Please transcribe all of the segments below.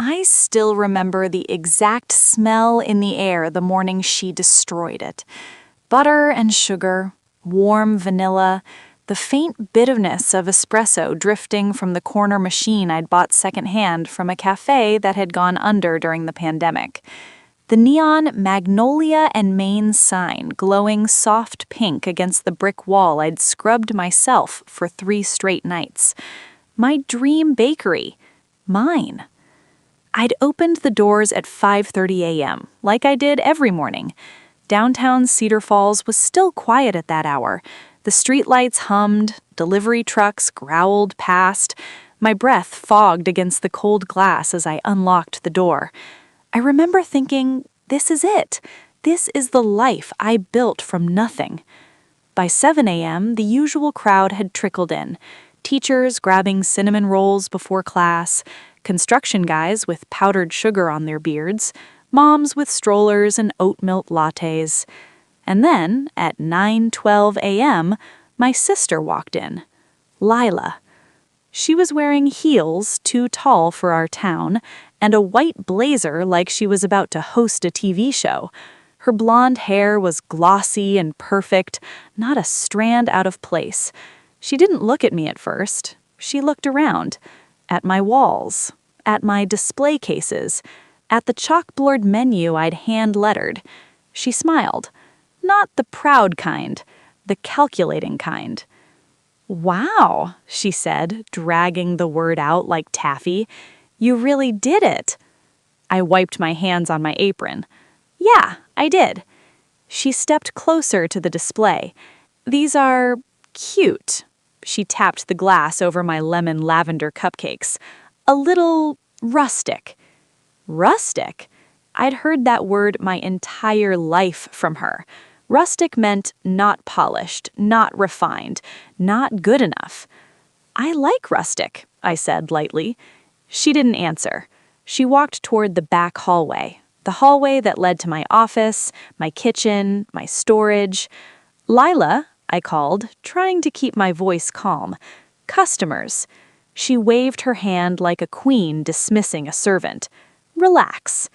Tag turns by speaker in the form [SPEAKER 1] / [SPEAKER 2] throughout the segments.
[SPEAKER 1] I still remember the exact smell in the air the morning she destroyed it. Butter and sugar, warm vanilla, the faint bitterness of espresso drifting from the corner machine I'd bought secondhand from a cafe that had gone under during the pandemic. The neon Magnolia and Maine sign glowing soft pink against the brick wall I'd scrubbed myself for 3 straight nights. My dream bakery. Mine. I'd opened the doors at 5:30 a.m., like I did every morning. Downtown Cedar Falls was still quiet at that hour. The streetlights hummed, delivery trucks growled past. My breath fogged against the cold glass as I unlocked the door. I remember thinking, this is it. This is the life I built from nothing. By 7 a.m., the usual crowd had trickled in. Teachers grabbing cinnamon rolls before class, construction guys with powdered sugar on their beards, moms with strollers and oat milk lattes. And then, at 9:12 a.m., my sister walked in. Lila. She was wearing heels too tall for our town and a white blazer like she was about to host a TV show. Her blonde hair was glossy and perfect, not a strand out of place. She didn't look at me at first. She looked around. At my walls, at my display cases, at the chalkboard menu I'd hand-lettered. She smiled. Not the proud kind, the calculating kind. "Wow," she said, dragging the word out like taffy. "You really did it." I wiped my hands on my apron. "Yeah, I did." She stepped closer to the display. "These are cute." She tapped the glass over my lemon lavender cupcakes. "A little rustic." Rustic? I'd heard that word my entire life from her. Rustic meant not polished, not refined, not good enough. "I like rustic," I said lightly. She didn't answer. She walked toward the back hallway, the hallway that led to my office, my kitchen, my storage. "Lila," I called, trying to keep my voice calm. "Customers." She waved her hand like a queen dismissing a servant. "Relax."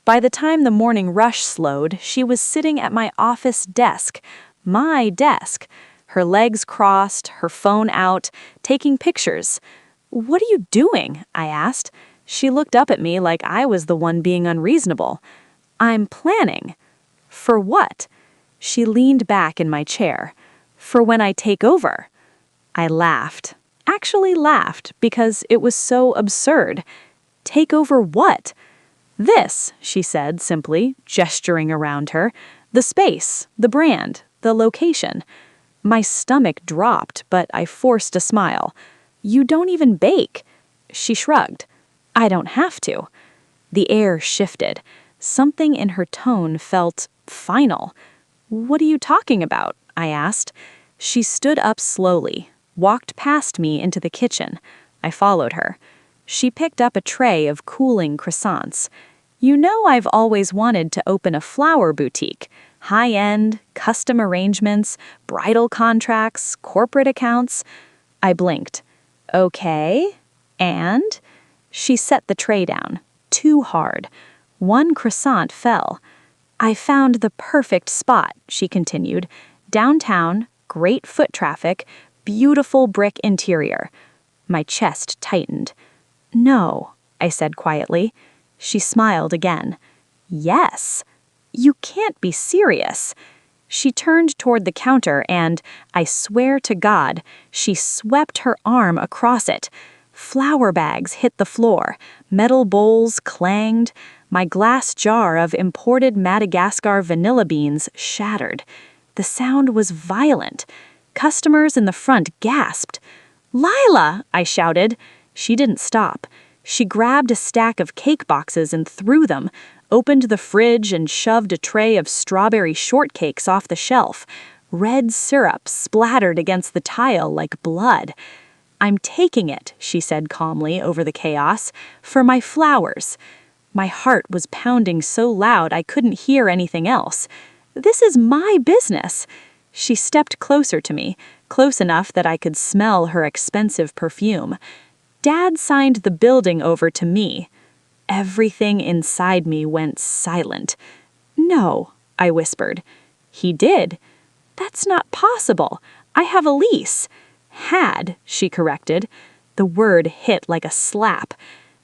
[SPEAKER 1] By the time the morning rush slowed, she was sitting at my office desk, my desk, her legs crossed, her phone out, taking pictures. "What are you doing?" I asked. She looked up at me like I was the one being unreasonable. "I'm planning." "For what?" She leaned back in my chair. "For when I take over." I laughed. Actually laughed because it was so absurd. "Take over what?" "This," she said simply, gesturing around her. "The space, the brand, the location." My stomach dropped, but I forced a smile. "You don't even bake." She shrugged. "I don't have to." The air shifted. Something in her tone felt final. "What are you talking about?" I asked. She stood up slowly, walked past me into the kitchen. I followed her. She picked up a tray of cooling croissants. "You know I've always wanted to open a flower boutique. High-end, custom arrangements, bridal contracts, corporate accounts." I blinked. "Okay, and?" She set the tray down, too hard. One croissant fell. "I found the perfect spot," she continued. "Downtown, great foot traffic, beautiful brick interior." My chest tightened. "No," I said quietly. She smiled again. "Yes." "You can't be serious." She turned toward the counter and, I swear to God, she swept her arm across it. Flour bags hit the floor, metal bowls clanged, my glass jar of imported Madagascar vanilla beans shattered. The sound was violent. Customers in the front gasped. "Lila!" I shouted. She didn't stop. She grabbed a stack of cake boxes and threw them, opened the fridge and shoved a tray of strawberry shortcakes off the shelf. Red syrup splattered against the tile like blood. "I'm taking it," she said calmly over the chaos, "for my flowers." My heart was pounding so loud I couldn't hear anything else. "This is my business." She stepped closer to me, close enough that I could smell her expensive perfume. "Dad signed the building over to me." Everything inside me went silent. "No," I whispered. "He did." "That's not possible. I have a lease." "Had," she corrected. The word hit like a slap.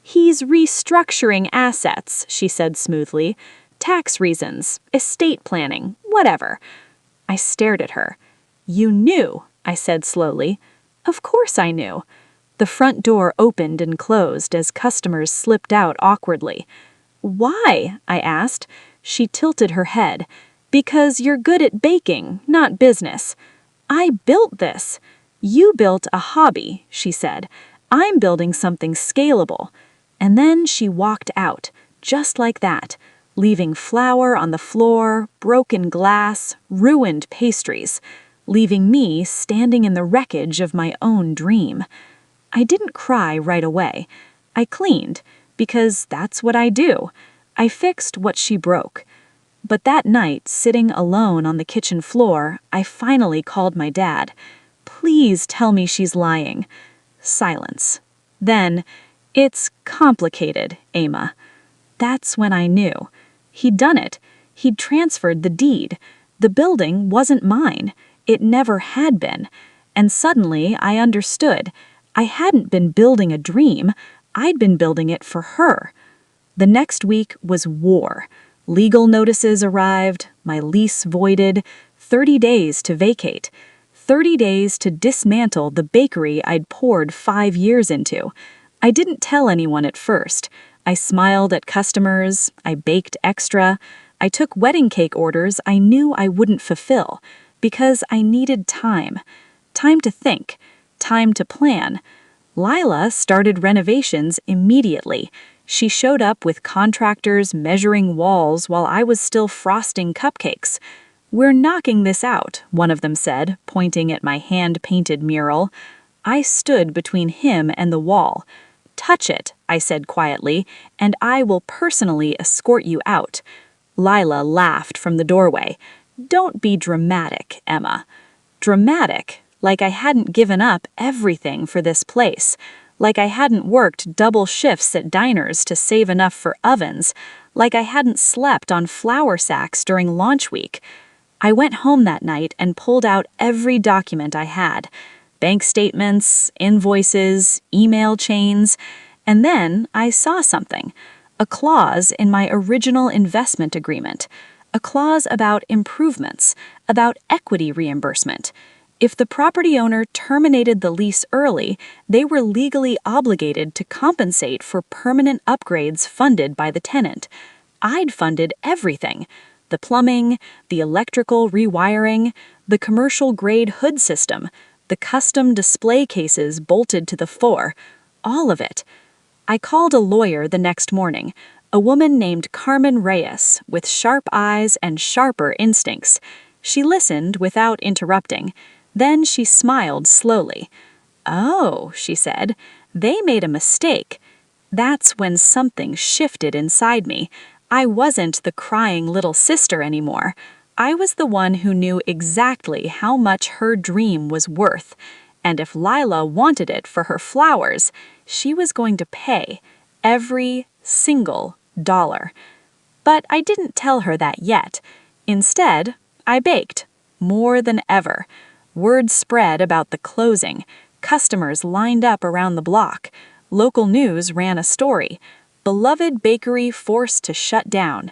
[SPEAKER 1] "He's restructuring assets," she said smoothly. "Tax reasons, estate planning, whatever." I stared at her. "You knew," I said slowly. "Of course I knew." The front door opened and closed as customers slipped out awkwardly. "Why?" I asked. She tilted her head. "Because you're good at baking, not business." "I built this." "You built a hobby," she said. "I'm building something scalable." And then she walked out, just like that, leaving flour on the floor, broken glass, ruined pastries, leaving me standing in the wreckage of my own dream. I didn't cry right away. I cleaned, because that's what I do. I fixed what she broke. But that night, sitting alone on the kitchen floor, I finally called my dad. "Please tell me she's lying." Silence. Then, "It's complicated, Emma." That's when I knew. He'd done it. He'd transferred the deed. The building wasn't mine. It never had been. And suddenly I understood. I hadn't been building a dream. I'd been building it for her. The next week was war. Legal notices arrived, my lease voided, 30 days to vacate, 30 days to dismantle the bakery I'd poured 5 years into. I didn't tell anyone at first. I smiled at customers, I baked extra, I took wedding cake orders I knew I wouldn't fulfill, because I needed time. Time to think, time to plan. Lila started renovations immediately. She showed up with contractors measuring walls while I was still frosting cupcakes. "We're knocking this out," one of them said, pointing at my hand-painted mural. I stood between him and the wall. "Touch it," I said quietly, "and I will personally escort you out." Lila laughed from the doorway. "Don't be dramatic, Emma." Dramatic, like I hadn't given up everything for this place, like I hadn't worked double shifts at diners to save enough for ovens, like I hadn't slept on flour sacks during launch week. I went home that night and pulled out every document I had. Bank statements, invoices, email chains, and then I saw something. A clause in my original investment agreement. A clause about improvements, about equity reimbursement. If the property owner terminated the lease early, they were legally obligated to compensate for permanent upgrades funded by the tenant. I'd funded everything. The plumbing, the electrical rewiring, the commercial-grade hood system, the custom display cases bolted to the floor, all of it. I called a lawyer the next morning, a woman named Carmen Reyes, with sharp eyes and sharper instincts. She listened without interrupting. Then she smiled slowly. "Oh," she said, "they made a mistake." That's when something shifted inside me. I wasn't the crying little sister anymore. I was the one who knew exactly how much her dream was worth. And if Lila wanted it for her flowers, she was going to pay every single dollar. But I didn't tell her that yet. Instead, I baked, more than ever. Word spread about the closing. Customers lined up around the block. Local news ran a story. "Beloved bakery forced to shut down."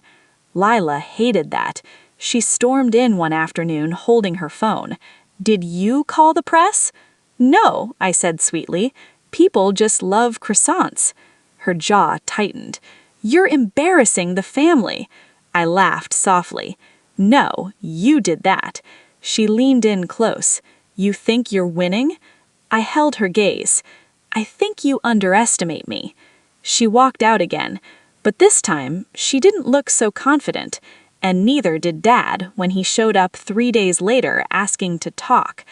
[SPEAKER 1] Lila hated that. She stormed in one afternoon holding her phone. "Did you call the press?" "No," I said sweetly. "People just love croissants." Her jaw tightened. "You're embarrassing the family." I laughed softly. "No, you did that." She leaned in close. "You think you're winning?" I held her gaze. "I think you underestimate me." She walked out again, but this time she didn't look so confident, and neither did Dad when he showed up 3 days later asking to talk.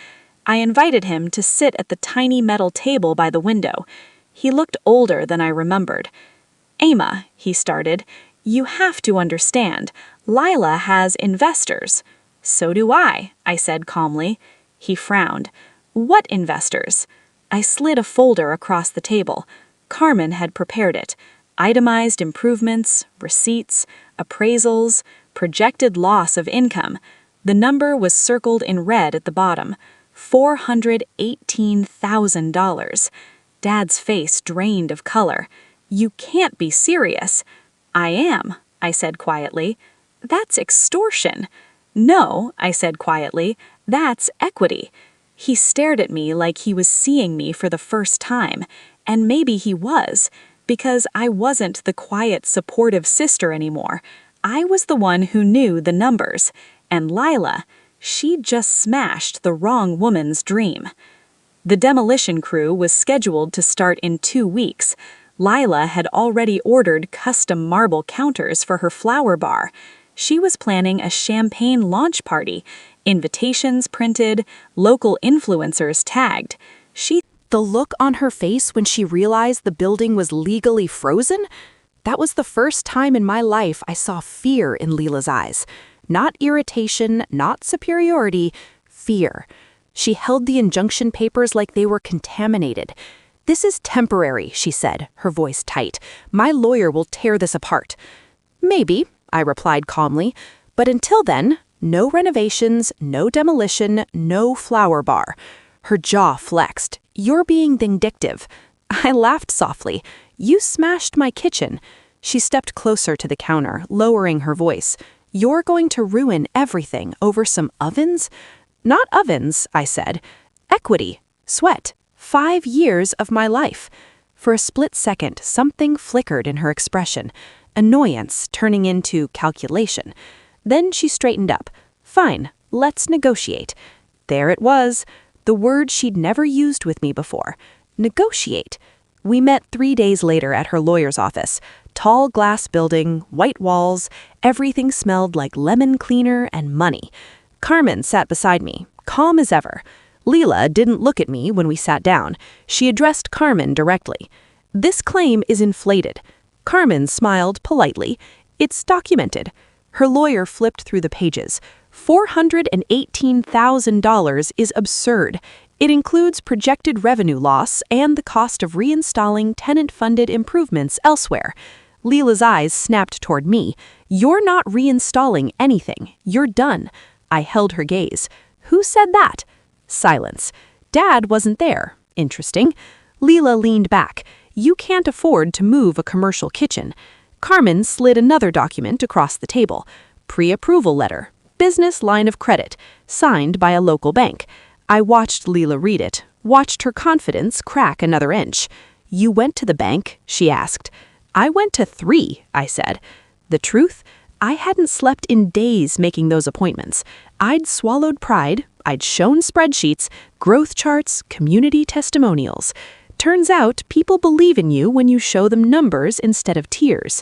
[SPEAKER 1] I invited him to sit at the tiny metal table by the window. He looked older than I remembered. "Emma," he started, "you have to understand. Lila has investors." "So do I," I said calmly. He frowned. "What investors?" I slid a folder across the table. Carmen had prepared it. Itemized improvements, receipts, appraisals, projected loss of income. The number was circled in red at the bottom. $418,000. Dad's face drained of color. You can't be serious. I am, I said quietly. That's extortion. No, I said quietly, that's equity. He stared at me like he was seeing me for the first time, and maybe he was, because I wasn't the quiet, supportive sister anymore. I was the one who knew the numbers, and Lila, she just smashed the wrong woman's dream. The demolition crew was scheduled to start in 2 weeks. Lila had already ordered custom marble counters for her flower bar. She was planning a champagne launch party, invitations printed, local influencers tagged. The look on her face when she realized the building was legally frozen? That was the first time in my life I saw fear in Leela's eyes. Not irritation, not superiority, fear. She held the injunction papers like they were contaminated. "This is temporary," she said, her voice tight. "My lawyer will tear this apart." "Maybe," I replied calmly, "but until then, no renovations, no demolition, no flower bar." Her jaw flexed. "You're being vindictive." I laughed softly. "You smashed my kitchen." She stepped closer to the counter, lowering her voice. "You're going to ruin everything over some ovens?" "Not ovens," I said. "Equity. Sweat. 5 years of my life." For a split second, something flickered in her expression. Annoyance turning into calculation. Then she straightened up. "Fine, let's negotiate." There it was. The word she'd never used with me before. Negotiate. We met 3 days later at her lawyer's office. Tall glass building, white walls, everything smelled like lemon cleaner and money. Carmen sat beside me, calm as ever. Leela didn't look at me when we sat down. She addressed Carmen directly. "This claim is inflated." Carmen smiled politely. "It's documented." Her lawyer flipped through the pages. $418,000 is absurd. It includes projected revenue loss and the cost of reinstalling tenant-funded improvements elsewhere. Leela's eyes snapped toward me. "You're not reinstalling anything. You're done." I held her gaze. "Who said that?" Silence. Dad wasn't there. Interesting. Leela leaned back. "You can't afford to move a commercial kitchen." Carmen slid another document across the table. Pre-approval letter. Business line of credit. Signed by a local bank. I watched Leela read it, watched her confidence crack another inch. "You went to the bank?" she asked. "I went to 3, I said. The truth? I hadn't slept in days making those appointments. I'd swallowed pride, I'd shown spreadsheets, growth charts, community testimonials. Turns out people believe in you when you show them numbers instead of tears.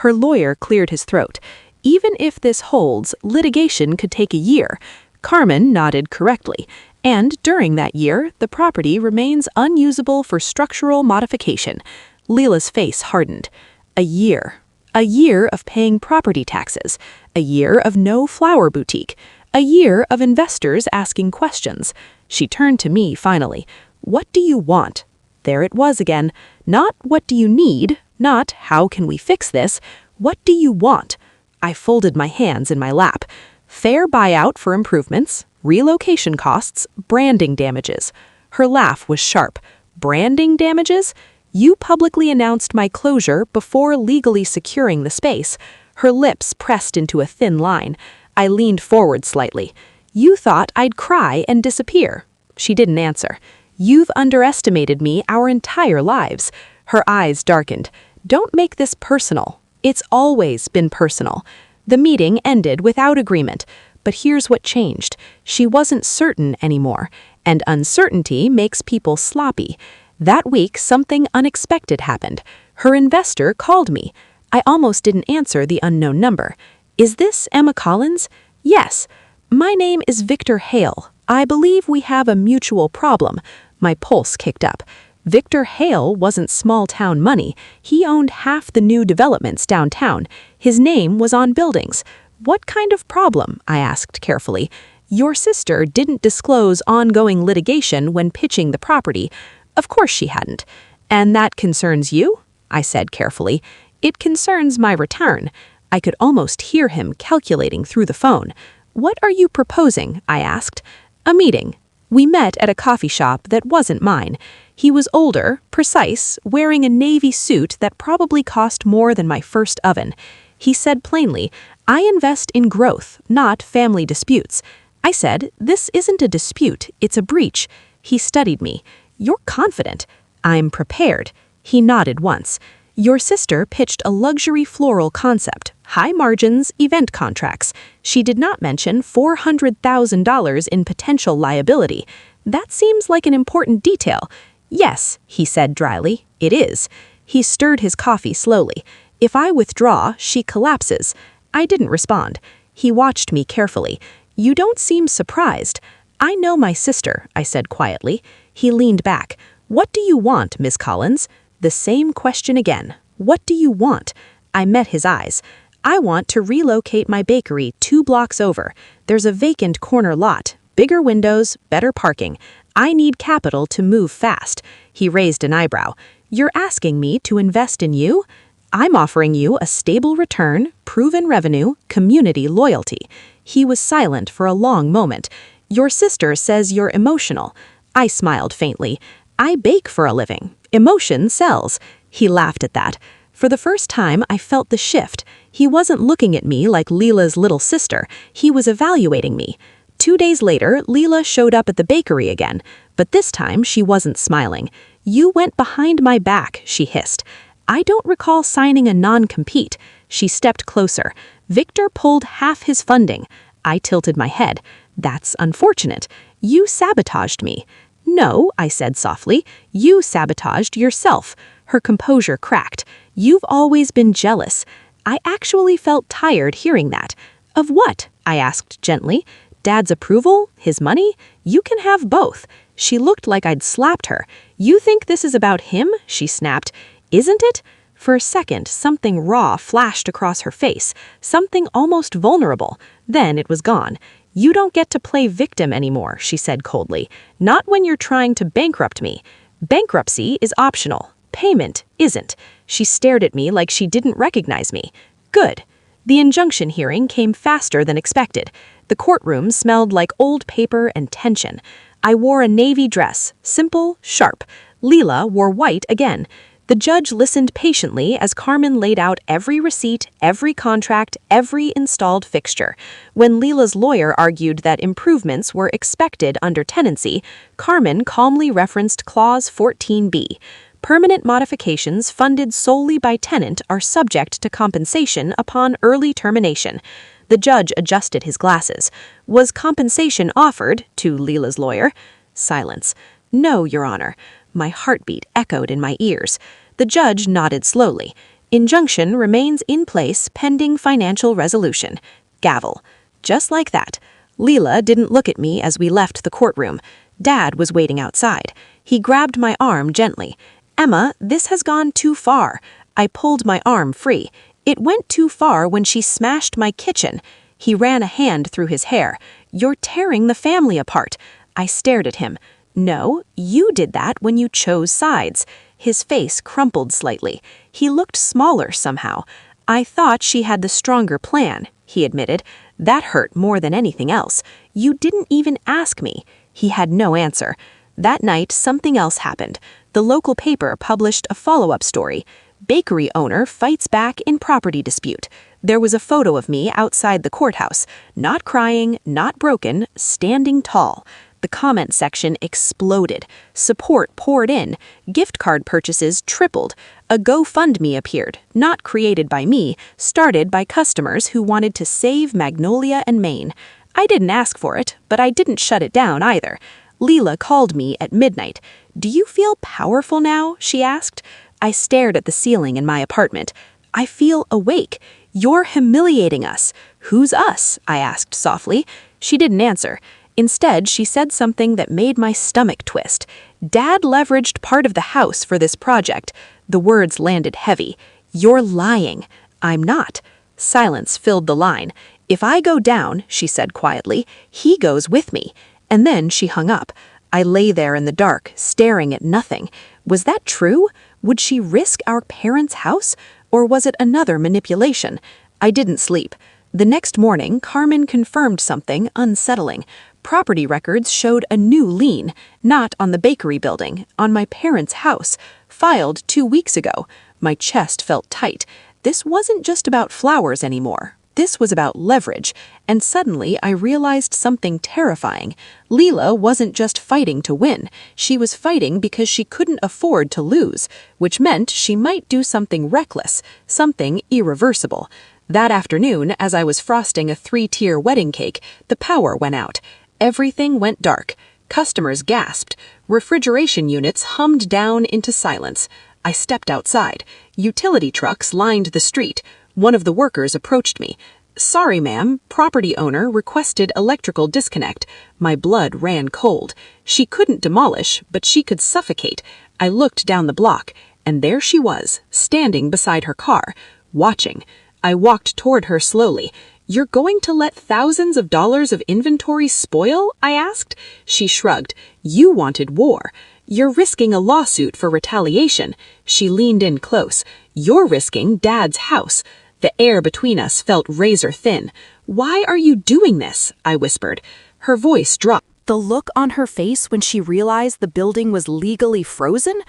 [SPEAKER 1] Her lawyer cleared his throat. "Even if this holds, litigation could take a year." Carmen nodded correctly. "And during that year, the property remains unusable for structural modification." Leela's face hardened. A year. A year of paying property taxes. A year of no flower boutique. A year of investors asking questions. She turned to me finally. "What do you want?" There it was again. Not "what do you need?" Not "how can we fix this?" "What do you want?" I folded my hands in my lap. Fair buyout for improvements, relocation costs, branding damages. Her laugh was sharp. Branding damages? You publicly announced my closure before legally securing the space. Her lips pressed into a thin line. I leaned forward slightly. You thought I'd cry and disappear. She didn't answer. You've underestimated me our entire lives. Her eyes darkened. Don't make this personal. It's always been personal. The meeting ended without agreement. But here's what changed. She wasn't certain anymore. And uncertainty makes people sloppy. That week, something unexpected happened. Her investor called me. I almost didn't answer the unknown number. Is this Emma Collins? Yes. My name is Victor Hale. I believe we have a mutual problem. My pulse kicked up. Victor Hale wasn't small-town money. He owned half the new developments downtown. His name was on buildings. What kind of problem? I asked carefully. Your sister didn't disclose ongoing litigation when pitching the property. Of course she hadn't. And that concerns you?
[SPEAKER 2] I said carefully. "It concerns my return." I could almost hear him calculating through the phone. "What are you proposing?" I asked. "A meeting." We met at a coffee shop that wasn't mine. He was older, precise, wearing a navy suit that probably cost more than my first oven. He said plainly, "I invest in growth, not family disputes." I said, "This isn't a dispute, it's a breach." He studied me. "You're confident." "I'm prepared." He nodded once. "Your sister pitched a luxury floral concept, high margins, event contracts. She did not mention $400,000 in potential liability. That seems like an important detail." "Yes," he said dryly, "it is." He stirred his coffee slowly. "If I withdraw, she collapses." I didn't respond. He watched me carefully. "You don't seem surprised." "I know my sister," I said quietly. He leaned back. "What do you want, Miss Collins?" The same question again. "What do you want?" I met his eyes. "I want to relocate my bakery 2 blocks over. There's a vacant corner lot, bigger windows, better parking. I need capital to move fast." He raised an eyebrow. "You're asking me to invest in you?" "I'm offering you a stable return, proven revenue, community loyalty." He was silent for a long moment. "Your sister says you're emotional." I smiled faintly. "I bake for a living. Emotion sells." He laughed at that. For the first time, I felt the shift. He wasn't looking at me like Leela's little sister. He was evaluating me. 2 days later, Leela showed up at the bakery again, but this time she wasn't smiling. "You went behind my back," she hissed. "I don't recall signing a non-compete." She stepped closer. "Victor pulled half his funding." I tilted my head. "That's unfortunate. You sabotaged me." "No," I said softly. "You sabotaged yourself." Her composure cracked. "You've always been jealous." I actually felt tired hearing that. "Of what?" I asked gently. "Dad's approval? His money? You can have both." She looked like I'd slapped her. "You think this is about him?" she snapped. "Isn't it?" For a second, something raw flashed across her face, something almost vulnerable. Then it was gone. "You don't get to play victim anymore," she said coldly. "Not when you're trying to bankrupt me. Bankruptcy is optional. Payment isn't." She stared at me like she didn't recognize me. Good. The injunction hearing came faster than expected. The courtroom smelled like old paper and tension. I wore a navy dress, simple, sharp. Leela wore white again. The judge listened patiently as Carmen laid out every receipt, every contract, every installed fixture. When Leela's lawyer argued that improvements were expected under tenancy, Carmen calmly referenced Clause 14B. Permanent modifications funded solely by tenant are subject to compensation upon early termination. The judge adjusted his glasses. "Was compensation offered?" to Leela's lawyer. Silence. "No, Your Honor." My heartbeat echoed in my ears. The judge nodded slowly. "Injunction remains in place pending financial resolution." Gavel. Just like that. Leela didn't look at me as we left the courtroom. Dad was waiting outside. He grabbed my arm gently. "Emma, this has gone too far." I pulled my arm free. "It went too far when she smashed my kitchen." He ran a hand through his hair. "You're tearing the family apart." I stared at him. "No, you did that when you chose sides." His face crumpled slightly. He looked smaller somehow. "I thought she had the stronger plan," he admitted. "That hurt more than anything else. You didn't even ask me." He had no answer. That night, something else happened. The local paper published a follow-up story. Bakery owner fights back in property dispute. There was a photo of me outside the courthouse, not crying, not broken, standing tall. The comment section exploded. Support poured in. Gift card purchases tripled. A GoFundMe appeared, not created by me, started by customers who wanted to save Magnolia and Maine. I didn't ask for it, but I didn't shut it down either. Leela called me at midnight. "Do you feel powerful now?" she asked. I stared at the ceiling in my apartment. "I feel awake. You're humiliating us." "Who's us?" I asked softly. She didn't answer. Instead, she said something that made my stomach twist. "Dad leveraged part of the house for this project." The words landed heavy. "You're lying." "I'm not." Silence filled the line. "If I go down," she said quietly, "he goes with me." And then she hung up. I lay there in the dark, staring at nothing. Was that true? Would she risk our parents' house? Or was it another manipulation? I didn't sleep. The next morning, Carmen confirmed something unsettling. Property records showed a new lien, not on the bakery building, on my parents' house, filed 2 weeks ago. My chest felt tight. This wasn't just about flowers anymore. This was about leverage, and suddenly I realized something terrifying. Leela wasn't just fighting to win. She was fighting because she couldn't afford to lose, which meant she might do something reckless, something irreversible. That afternoon, as I was frosting a 3-tier wedding cake, the power went out. Everything went dark. Customers gasped. Refrigeration units hummed down into silence. I stepped outside. Utility trucks lined the street. One of the workers approached me. "Sorry, ma'am, property owner requested electrical disconnect." My blood ran cold. She couldn't demolish, but she could suffocate. I looked down the block, and there she was, standing beside her car, watching. I walked toward her slowly. "You're going to let thousands of dollars of inventory spoil?" I asked. She shrugged. "You wanted war. You're risking a lawsuit for retaliation." She leaned in close. "You're risking Dad's house." The air between us felt razor thin. "Why are you doing this?" I whispered. Her voice dropped.
[SPEAKER 3] The look on her face when she realized the building was legally frozen?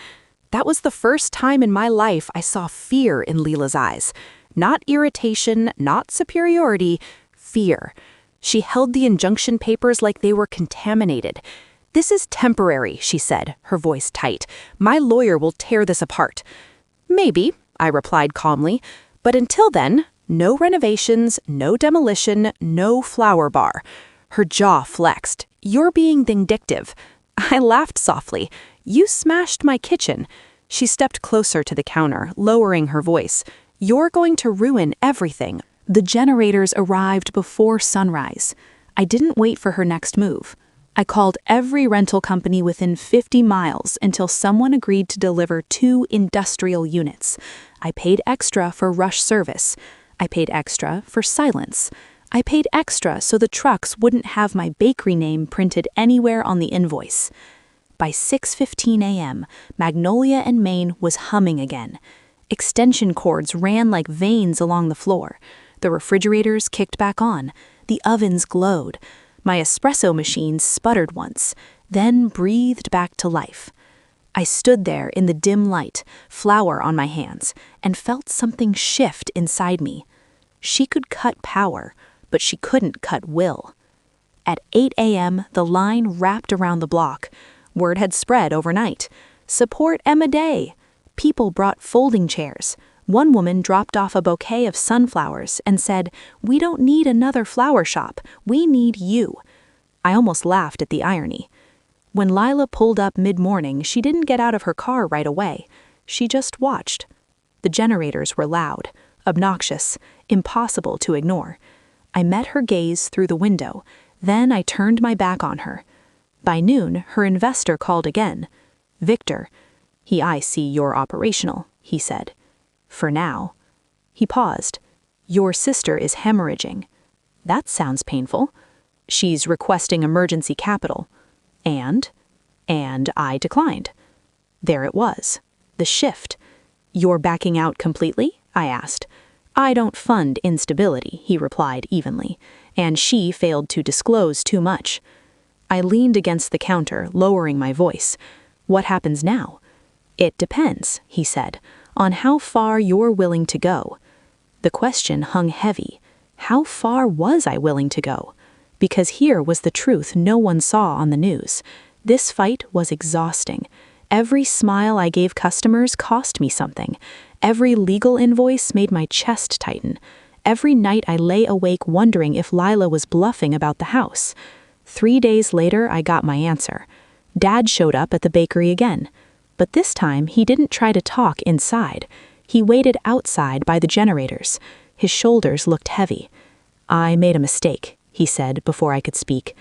[SPEAKER 3] That was the first time in my life I saw fear in Leela's eyes. Not irritation, not superiority, fear. She held the injunction papers like they were contaminated. "This is temporary," she said, her voice tight. "My lawyer will tear this apart." "Maybe," I replied calmly. "But until then, no renovations, no demolition, no flower bar." Her jaw flexed. "You're being vindictive." I laughed softly. "You smashed my kitchen." She stepped closer to the counter, lowering her voice. "You're going to ruin everything."
[SPEAKER 1] The generators arrived before sunrise. I didn't wait for her next move. I called every rental company within 50 miles until someone agreed to deliver 2 industrial units. I paid extra for rush service. I paid extra for silence. I paid extra so the trucks wouldn't have my bakery name printed anywhere on the invoice. By 6:15 a.m., Magnolia and Main was humming again. Extension cords ran like veins along the floor. The refrigerators kicked back on. The ovens glowed. My espresso machine sputtered once, then breathed back to life. I stood there in the dim light, flour on my hands, and felt something shift inside me. She could cut power, but she couldn't cut will. At 8 a.m., the line wrapped around the block. Word had spread overnight. "Support Emma Day." People brought folding chairs. One woman dropped off a bouquet of sunflowers and said, "We don't need another flower shop. We need you." I almost laughed at the irony. When Lila pulled up mid-morning, she didn't get out of her car right away. She just watched. The generators were loud, obnoxious, impossible to ignore. I met her gaze through the window. Then I turned my back on her. By noon, her investor called again. "Victor." "I see you're operational," he said. "For now." He paused. "Your sister is hemorrhaging." "That sounds painful." "She's requesting emergency capital." And I declined. There it was. The shift. "You're backing out completely?" I asked. "I don't fund instability," he replied evenly, and she failed to disclose too much. I leaned against the counter, lowering my voice. "What happens now?" "It depends," he said, "on how far you're willing to go." The question hung heavy. How far was I willing to go? Because here was the truth no one saw on the news. This fight was exhausting. Every smile I gave customers cost me something. Every legal invoice made my chest tighten. Every night I lay awake wondering if Lila was bluffing about the house. 3 days later, I got my answer. Dad showed up at the bakery again. But this time, he didn't try to talk inside. He waited outside by the generators. His shoulders looked heavy. "I made a mistake," he said before I could speak.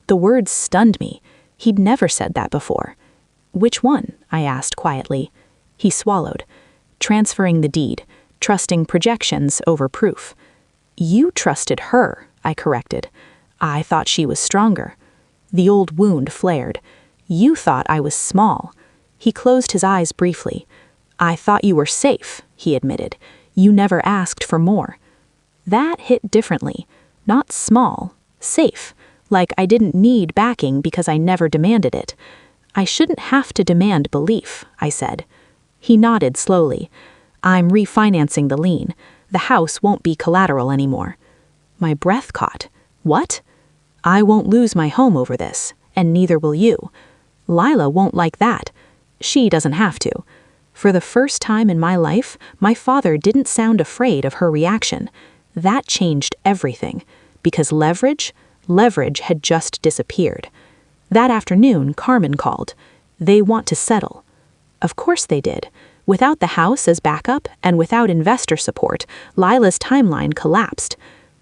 [SPEAKER 1] The words stunned me. He'd never said that before. "Which one?" I asked quietly. He swallowed. "Transferring the deed, trusting projections over proof." "You trusted her," I corrected. "I thought she was stronger." The old wound flared.
[SPEAKER 2] You thought I was small." He closed his eyes briefly. "I thought you were safe," he admitted. "You never asked for more." That hit differently. Not small, safe, like I didn't need backing because I never demanded it. "I shouldn't have to demand belief," I said. He nodded slowly. "I'm refinancing the lien. The house won't be collateral anymore." My breath caught. "What?" "I won't lose my home over this, and neither will you. Lila won't like that. She doesn't have to." For the first time in my life, my father didn't sound afraid of her reaction. That changed everything, because leverage had just disappeared. That afternoon, Carmen called. "They want to settle." Of course they did. Without the house as backup and without investor support, Lila's timeline collapsed.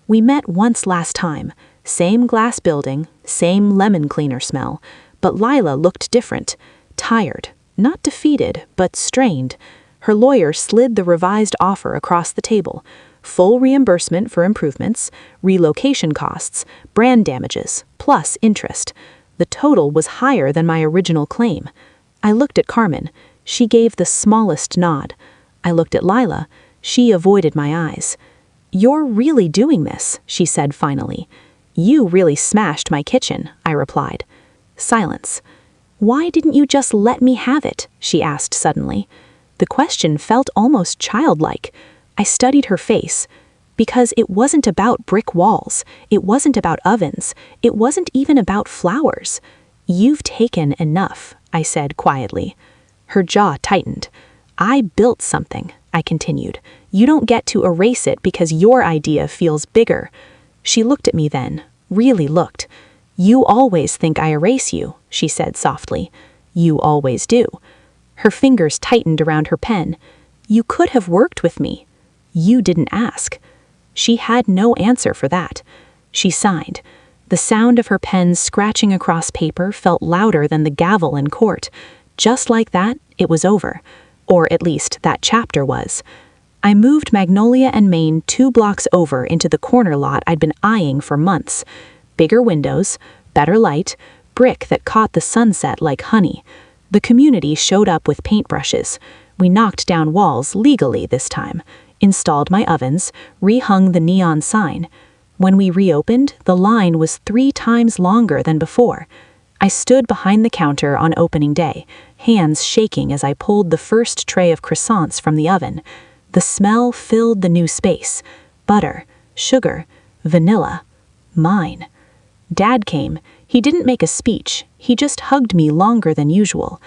[SPEAKER 2] We met once last time. Same glass building, same lemon cleaner smell, but Lila looked different. Tired, not defeated, but strained. Her lawyer slid the revised offer across the table. Full reimbursement for improvements, relocation costs, brand damages, plus interest. The total was higher than my original claim. I looked at Carmen. She gave the smallest nod. I looked at Lila. She avoided my eyes. "You're really doing this," she said finally. "You really smashed my kitchen," I replied. Silence. "Why didn't you just let me have it?" she asked suddenly. The question felt almost childlike. I studied her face. Because it wasn't about brick walls. It wasn't about ovens. It wasn't even about flowers. "You've taken enough," I said quietly. Her jaw tightened. "I built something," I continued. "You don't get to erase it because your idea feels bigger." She looked at me then, really looked. "You always think I erase you," she said softly. "You always do." Her fingers tightened around her pen. "You could have worked with me. You didn't ask." She had no answer for that. She signed. The sound of her pen scratching across paper felt louder than the gavel in court. Just like that, it was over. Or at least that chapter was. I moved Magnolia and Main 2 blocks over into the corner lot I'd been eyeing for months. Bigger windows, better light, brick that caught the sunset like honey. The community showed up with paintbrushes. We knocked down walls legally this time, installed my ovens, rehung the neon sign. When we reopened, the line was 3 times longer than before. I stood behind the counter on opening day, hands shaking as I pulled the first tray of croissants from the oven. The smell filled the new space. Butter, sugar, vanilla. Mine. Dad came. He didn't make a speech. He just hugged me longer than usual.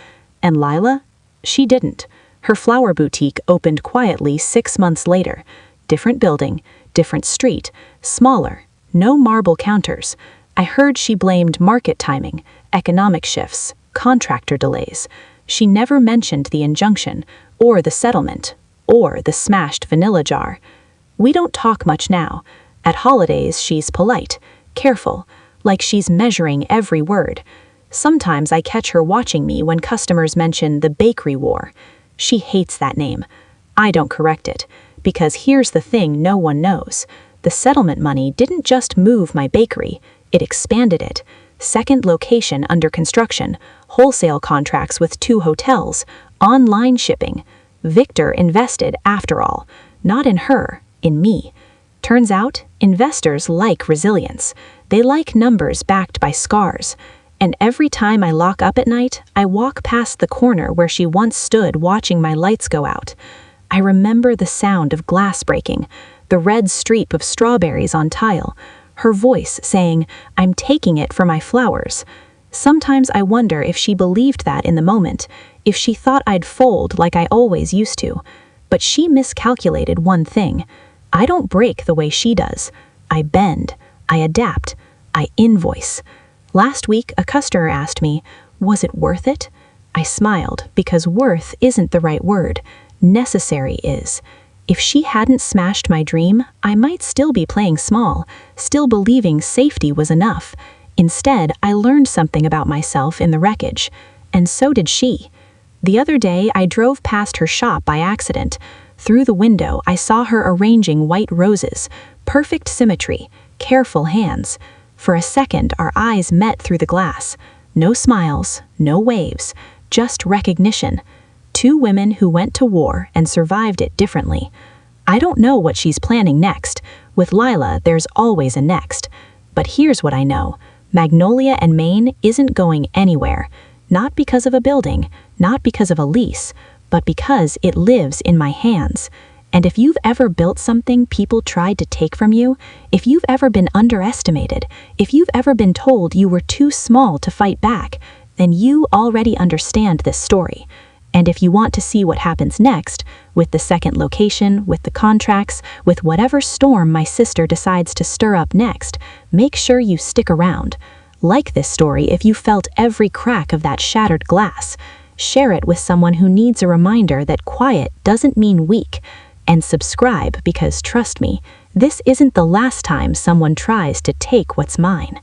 [SPEAKER 2] And Lila? She didn't. Her flower boutique opened quietly 6 months later. Different building, different street, smaller, no marble counters. I heard she blamed market timing, economic shifts, contractor delays. She never mentioned the injunction, or the settlement, or the smashed vanilla jar. We don't talk much now. At holidays, she's polite, careful, like she's measuring every word. Sometimes I catch her watching me when customers mention the bakery war. She hates that name. I don't correct it, because here's the thing no one knows. The settlement money didn't just move my bakery, it expanded it. Second location under construction, wholesale contracts with 2 hotels, online shipping. Victor invested after all, not in her, in me. Turns out, investors like resilience. They like numbers backed by scars. And every time I lock up at night, I walk past the corner where she once stood watching my lights go out. I remember the sound of glass breaking, the red streak of strawberries on tile, her voice saying, "I'm taking it for my flowers." Sometimes I wonder if she believed that in the moment, if she thought I'd fold like I always used to. But she miscalculated one thing. I don't break the way she does. I bend, I adapt, I invoice. Last week, a customer asked me, was it worth it? I smiled, because worth isn't the right word. Necessary is. If she hadn't smashed my dream, I might still be playing small, still believing safety was enough. Instead, I learned something about myself in the wreckage. And so did she. The other day, I drove past her shop by accident. Through the window, I saw her arranging white roses. Perfect symmetry, careful hands. For a second, our eyes met through the glass. No smiles, no waves, just recognition. 2 women who went to war and survived it differently. I don't know what she's planning next. With Lila, there's always a next. But here's what I know. Magnolia and Maine isn't going anywhere. Not because of a building, not because of a lease, but because it lives in my hands. And if you've ever built something people tried to take from you, if you've ever been underestimated, if you've ever been told you were too small to fight back, then you already understand this story. And if you want to see what happens next, with the second location, with the contracts, with whatever storm my sister decides to stir up next, make sure you stick around. Like this story if you felt every crack of that shattered glass. Share it with someone who needs a reminder that quiet doesn't mean weak. And subscribe because trust me, this isn't the last time someone tries to take what's mine.